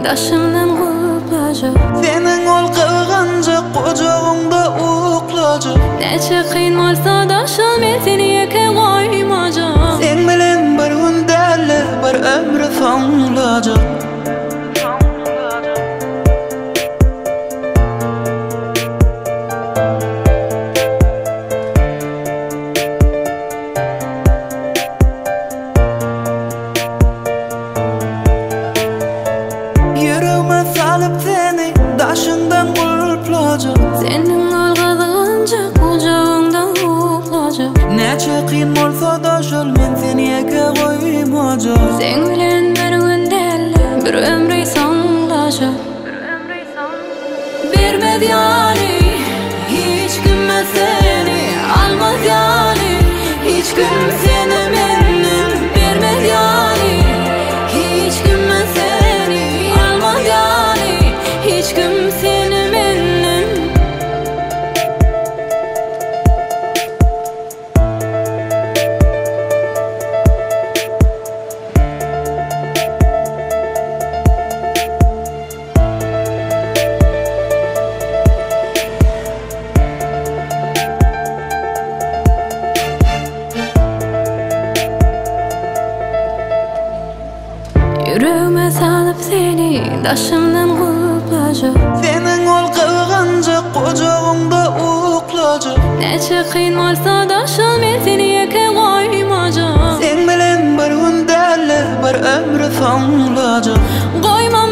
daşımdan qoplajak. Senin ol qılğanca qocağında uqlajak. Neçe qıyın bolsa da şol men seni eke qoymajak. Sen bilen bir gün däle bir ömrü soňlajak. Yüreğime salıp seni daşından qulplajak. Senin alğadığınca kucağında uqlajak. Neçe qıyın bolsa da şol men seni eke qoymajak. Sen bilen bir gün däle bir ömrü soňlajak. Bermez ýaly hiç kime seni, almaz ýaly hiç kim seni menden. Bermez ýaly hiç kime seni, almaz ýaly hiç kim seni menden. Yüreğime salıp seni daşımdan qoplajak. Senin ol qılğanca qocağında uqlajak. Neçe qıyın bolsa da şol men seni eke qoymajak. Sen bilen bir gün däle bir ömrü soňlajak. Qoymam